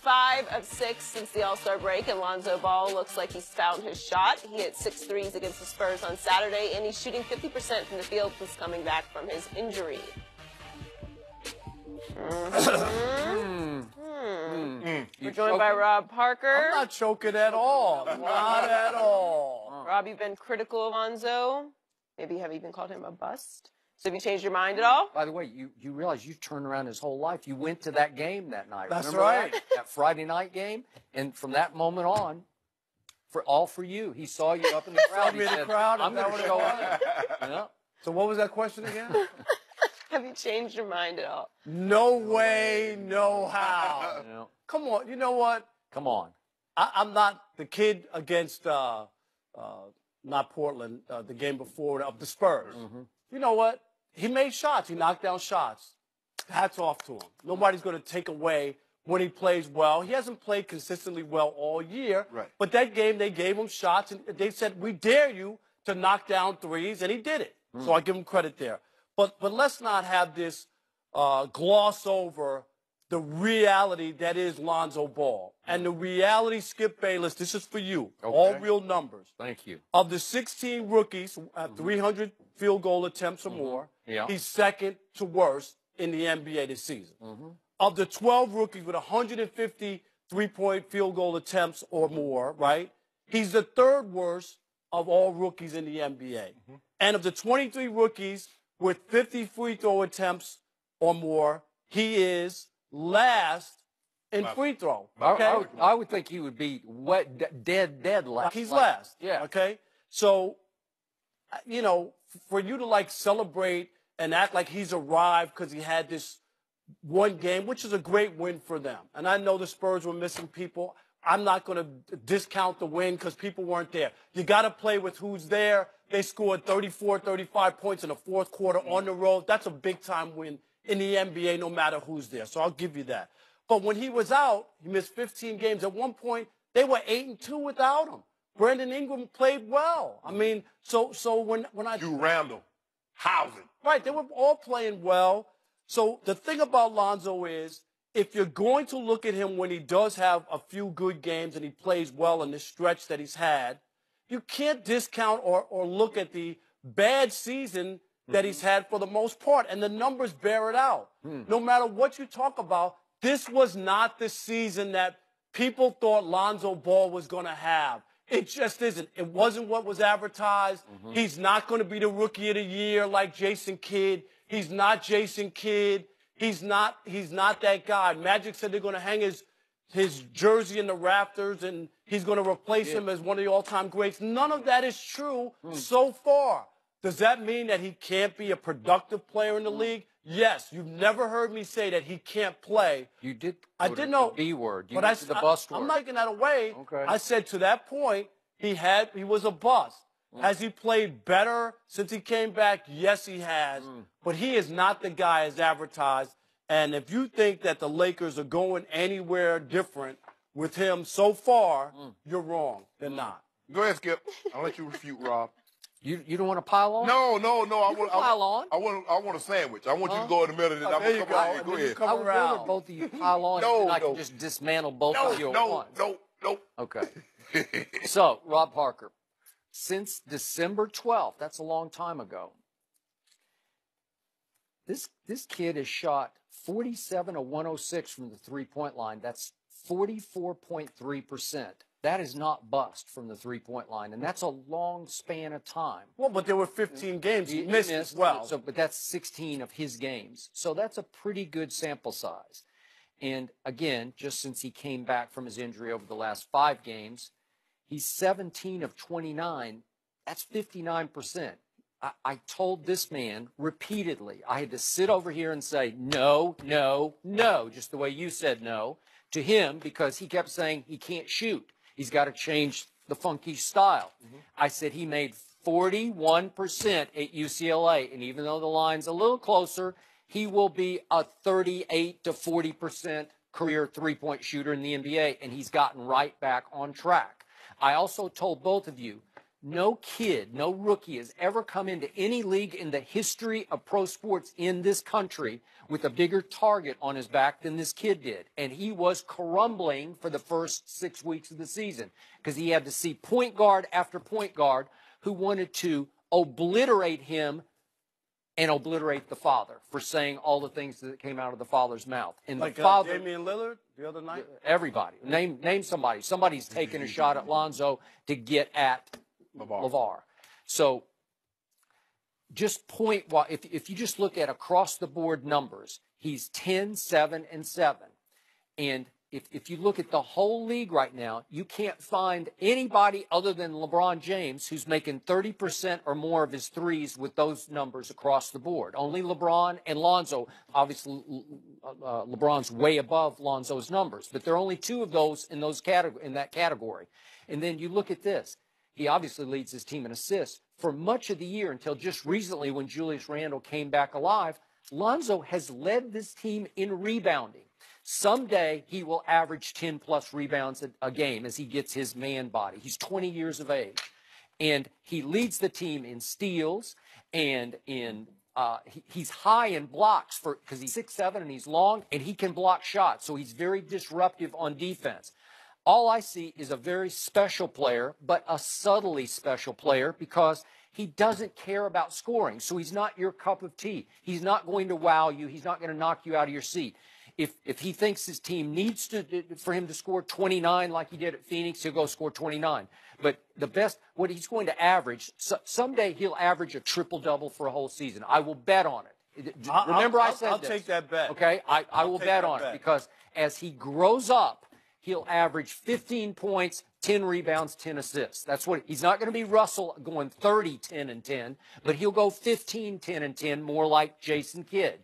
5 of 6 since the All-Star break, and Lonzo Ball looks like he's found his shot. He hit 6 threes against the Spurs on Saturday, and he's shooting 50% from the field since coming back from his injury. We're joined by Rob Parker. I'm not choking at all. Not at all. Rob, you've been critical of Lonzo. Maybe you have even called him a bust. So have you changed your mind at all? By the way, you realize you turned around his whole life. You went to that game that night. That's Remember right. That Friday night game? And from that moment on, all for you. He saw you up in the crowd. He said, I'm going to show up. Yeah. So what was that question again? Have you changed your mind at all? No way, no how. Yeah. Come on, you know what? Come on. I'm not the kid against, not Portland, the game before, of the Spurs. You know what? He made shots. He knocked down shots. Hats off to him. Nobody's going to take away when he plays well. He hasn't played consistently well all year. Right. But that game, they gave him shots, and they said, we dare you to knock down threes, and he did it. So I give him credit there. But let's not have this gloss over the reality that is Lonzo Ball. And the reality, Skip Bayless, this is for you. Okay. All real numbers. Thank you. Of the 16 rookies, 300 field goal attempts or more, he's second to worst in the NBA this season. Of the 12 rookies with 150 three-point field goal attempts or more, right, he's the third worst of all rookies in the NBA. And of the 23 rookies with 50 free throw attempts or more, he is last in free throw. Okay? I would think he would be dead last. He's last. Yeah. Okay? So, you know, for you to, like, celebrate and act like he's arrived because he had this one game, which is a great win for them. And I know the Spurs were missing people. I'm not going to discount the win because people weren't there. You got to play with who's there. They scored 34, 35 points in the fourth quarter on the road. That's a big-time win in the NBA no matter who's there. So I'll give you that. But when he was out, he missed 15 games. At one point, they were 8-2 without him. Brandon Ingram played well. I mean, so when I... You Randall, Housing. Right, they were all playing well. So the thing about Lonzo is, if you're going to look at him when he does have a few good games and he plays well in this stretch that he's had, you can't discount or look at the bad season that he's had for the most part. And the numbers bear it out. No matter what you talk about, this was not the season that people thought Lonzo Ball was going to have. It just isn't. It wasn't what was advertised. He's not going to be the rookie of the year like Jason Kidd. He's not Jason Kidd. He's not that guy. Magic said they're going to hang his jersey in the rafters and he's going to replace him as one of the all-time greats. None of that is true so far. Does that mean that he can't be a productive player in the league? Yes. You've never heard me say that he can't play. You did. I did know the B word. You but went to the bust word. I'm not taking that away. Okay. I said to that point, he was a bust. Has he played better since he came back? Yes, he has. But he is not the guy as advertised. And if you think that the Lakers are going anywhere different with him so far, you're wrong. They're not. Go ahead, Skip. I'll let you refute, Rob. You don't want to pile on? No. Pile on. I want a sandwich. I want you to go in the middle of this. There you go. Go ahead. Come I would around. rather both of you pile on and I can just dismantle both of you at once. No. Okay. So, Rob Parker, since December 12th, that's a long time ago, this kid has shot 47 of 106 from the three-point line. That's 44.3%. That is not bust from the three-point line, and that's a long span of time. Well, but there were 15 games he missed as well. But that's 16 of his games. So that's a pretty good sample size. And again, just since he came back from his injury over the last 5 games, he's 17 of 29. That's 59%. I told this man repeatedly, I had to sit over here and say, no, just the way you said no, to him because he kept saying he can't shoot. He's got to change the funky style. I said he made 41% at UCLA, and even though the line's a little closer, he will be a 38 to 40% career three-point shooter in the NBA, and he's gotten right back on track. I also told both of you, no kid, no rookie has ever come into any league in the history of pro sports in this country with a bigger target on his back than this kid did. And he was crumbling for the first 6 weeks of the season because he had to see point guard after point guard who wanted to obliterate him and obliterate the father for saying all the things that came out of the father's mouth. And like the father, Damian Lillard the other night? everybody. Name somebody. Somebody's taking a shot at Lonzo to get at LeVar. So just if you just look at across the board numbers, he's 10, 7, and 7. And if you look at the whole league right now, you can't find anybody other than LeBron James who's making 30% or more of his threes with those numbers across the board. Only LeBron and Lonzo. Obviously, LeBron's way above Lonzo's numbers, but there are only two of those in that category. And then you look at this. He obviously leads his team in assists. For much of the year until just recently when Julius Randle came back alive, Lonzo has led this team in rebounding. Someday he will average 10-plus rebounds a game as he gets his man body. He's 20 years of age. And he leads the team in steals and he's high in blocks because he's 6'7" and he's long and he can block shots. So he's very disruptive on defense. All I see is a very special player, but a subtly special player because he doesn't care about scoring. So he's not your cup of tea. He's not going to wow you. He's not going to knock you out of your seat. If he thinks his team needs for him to score 29 like he did at Phoenix, he'll go score 29. But what he's going to average, someday he'll average a triple-double for a whole season. I will bet on it. Remember I said I'll this. take that bet. Okay? I will bet on it because as he grows up, he'll average 15 points, 10 rebounds, 10 assists. That's what he's not going to be Russell going 30, 10, and 10, but he'll go 15, 10, and 10, more like Jason Kidd.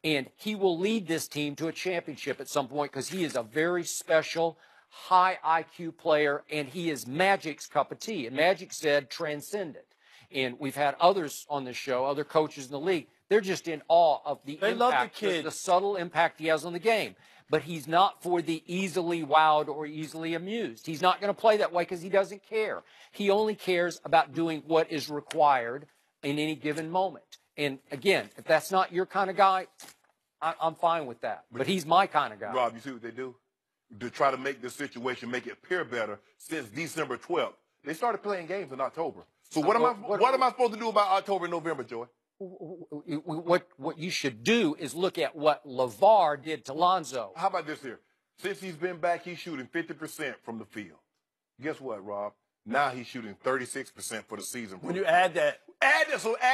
And he will lead this team to a championship at some point because he is a very special, high IQ player, and he is Magic's cup of tea. And Magic said transcendent. And we've had others on this show, other coaches in the league. They're just in awe of the impact, love the kid. The subtle impact he has on the game. But he's not for the easily wowed or easily amused. He's not going to play that way because he doesn't care. He only cares about doing what is required in any given moment. And again, if that's not your kind of guy, I'm fine with that. But he's my kind of guy. Rob, you see what they do? To try to make this situation, make it appear better, since December 12th. They started playing games in October. So what am I supposed to do about October and November, Joy? What you should do is look at what LeVar did to Lonzo. How about this here? Since he's been back, he's shooting 50% from the field. Guess what, Rob? Now he's shooting 36% for the season. When you add that. Add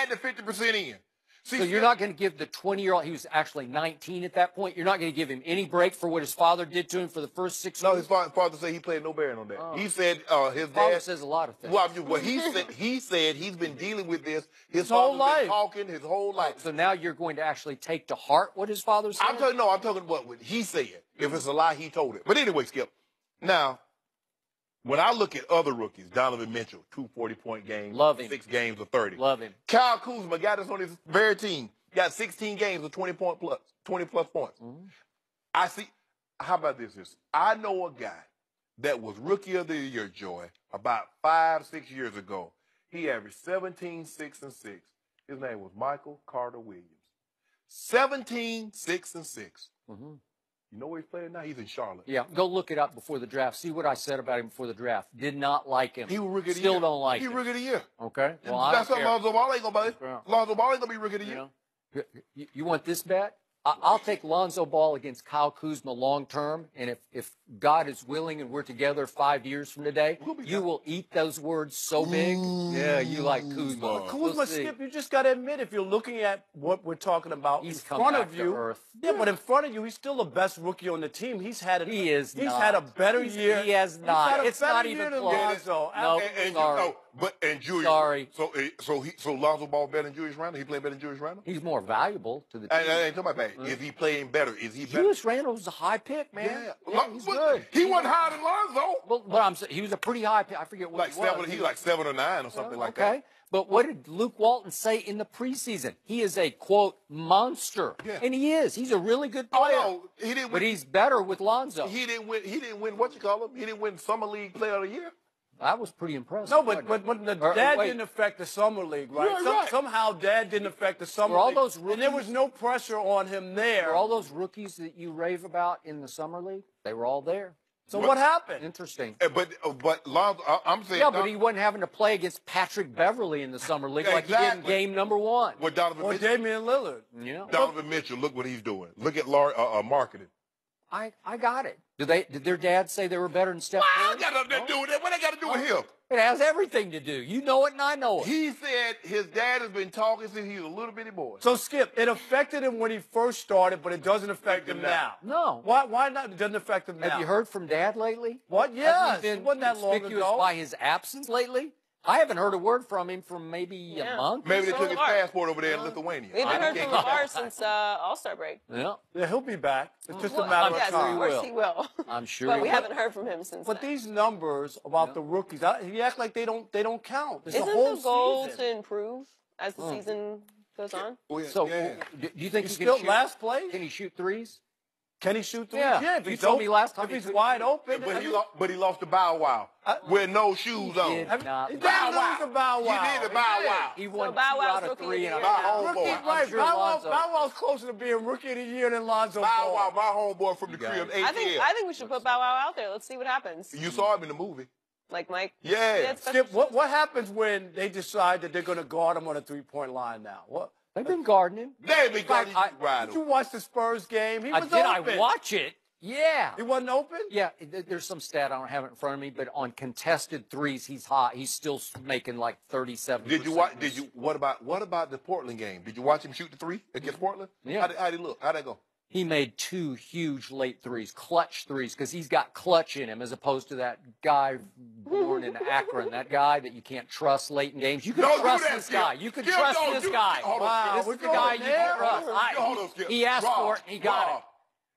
the 50% in. See, so you're not going to give the 20-year-old, he was actually 19 at that point, you're not going to give him any break for what his father did to him for the first 6 No, weeks? his father said he played no bearing on that. Oh. He said his father dad says a lot of things. Well, he said he's been dealing with this his whole life. Been talking his whole life. So now you're going to actually take to heart what his father said? I'm talking what he said. If it's a lie, he told it. But anyway, Skip. Now, when I look at other rookies, Donovan Mitchell, 2 40-point games, Love him. 6 games of 30. Love him. Kyle Kuzma, guy that's on his very team, got 16 games of 20 plus points. Mm-hmm. I see. How about this? I know a guy that was Rookie of the Year, Joy, about 5-6 years ago. He averaged 17, 6, and 6. His name was Michael Carter Williams. 17, 6, and 6. Mm-hmm. You know where he's playing now? He's in Charlotte. Yeah, go look it up before the draft. See what I said about him before the draft. Did not like him. He was Rookie of the Still Year. don't like He him. Rookie of the Year. Okay. Well, I That's don't what care. Lonzo Ball ain't gonna be. Yeah. Lonzo Ball ain't gonna be Rookie of the Year. You know, you want this bet? I'll take Lonzo Ball against Kyle Kuzma long term, and if God is willing and we're together 5 years from today, you will eat those words so big. Yeah, you like Kuzma. Kuzma, Skip, you just got to admit, if you're looking at what we're talking about He's in come front back of to you, earth. yeah, but in front of you, he's still the best rookie on the team. He's had He's had a better year. He has He's not. had a It's better not year even than close. Lonzo. No, sorry. And Julius. Sorry. So Lonzo Ball better than Julius Randle? He playing better than Julius Randle? He's more valuable to the team. I ain't talking about that. Is he playing better? Is he better? Julius Randle was a high pick, man. Yeah, he's good. He wasn't higher than Lonzo. But I'm saying he was a pretty high pick. I forget what Like he was. 7, he's like 7 or 9 or something like that. Okay. But what did Luke Walton say in the preseason? He is a, quote, monster. Yeah. And he is. He's a really good player. Oh, no, he didn't win. But he's better with Lonzo. He didn't win what you call him? He didn't win Summer League Player of the Year. That was pretty impressive. No, but wasn't it? the dad wait. didn't affect the summer league, right? You're right. Somehow dad didn't affect the summer Were all league. those And there was rookies- no pressure on him there. Were all those rookies that you rave about in the summer league? They were all there. So what happened? Interesting. But Lonzo, I'm saying. Yeah, but he wasn't having to play against Patrick Beverly in the summer league like he did in Exactly. game number 1. With Donovan Or Mitchell. Damian Lillard. Yeah. Donovan Mitchell, look what he's doing. Look at marketing. I got it. Did their dad say they were better than Steph What Curry? got nothing to do with that? What they got to do with him? It has everything to do. You know it and I know it. He said his dad has been talking since he was a little bitty boy. So, Skip, it affected him when he first started, but it doesn't affect him now. No. Why not? It doesn't affect him now. Have you heard from Dad lately? What? Has Yes. he It been wasn't that long conspicuous ago. by his absence lately? I haven't heard a word from him for maybe a month. Maybe they So took his LeVar. passport over there in Lithuania. We haven't heard can't from get LeVar that. since All-Star break. Yeah, Yeah, he'll be back. It's just a Well, matter yes, of time. of course he will. I'm sure. But he we will. haven't heard from him since But then. these numbers about the rookies, he act like they don't count. It's Isn't the whole the goal season. to improve as the season goes on? Oh, yeah, So, yeah. do you think He's he still can shoot? last place? Can he shoot threes? Can he shoot threes? Yeah. If You he's told me open- last time If he he's couldn't. wide open. But he lost to Bow Wow with no shoes on. did. Not He Bow didn't lose to Bow Wow. He did to Bow Wow. He won Bow 2 Wow's out of rookie 3 of and the I'm year now. Rookie, I'm Right, sure Bow Lonzo. Wow's closer to being rookie of the year than Lonzo Bow Wow, Ball. my homeboy from the got crib, it. ATL. I think we should put Bow Wow out there. Let's see what happens. You saw him in the movie. Like Mike. Yeah. it's Skip, what happens when they decide that they're going to guard him on a three-point line now? What? They've been guarding him. They be Fact, right. Did you watch the Spurs game? He was Did I open. watch it? Yeah. He wasn't open? Yeah, there's some stat I don't have it in front of me, but on contested threes, he's hot. He's still making like 37%. Did you watch? What about the Portland game? Did you watch him shoot the 3 against Portland? Yeah. How'd he look? How'd that go? He made 2 huge late threes, clutch threes, because he's got clutch in him as opposed to that guy born in Akron, that guy that you can't trust late in games. You can Don't do trust that, this Skip. guy. You can Skip, trust don't this do- guy. Hold on, Wow, This we're is the guy you going can there? trust. Hold on, Skip. He asked Rob, for it, and he got Rob, it.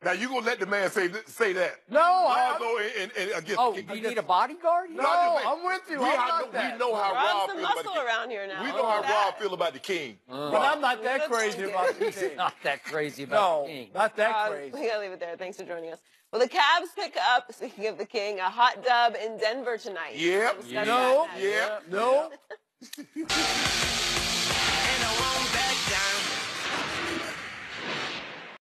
Now you gonna let the man say that? No, Lonzo and against. Oh, do you need a bodyguard? No, I'm with you. We I'm not we that. know how Rob's Rob the feels about muscle the king. around here now. We know Look how at that. Rob feel about the king. But I'm not that That's crazy okay. about the team. Not that crazy about the No, king. not that We crazy. gotta leave it there. Thanks for joining us. Well, the Cavs pick up, speaking of the king, a hot dub in Denver tonight. Yep. We'll discuss No, that next. no.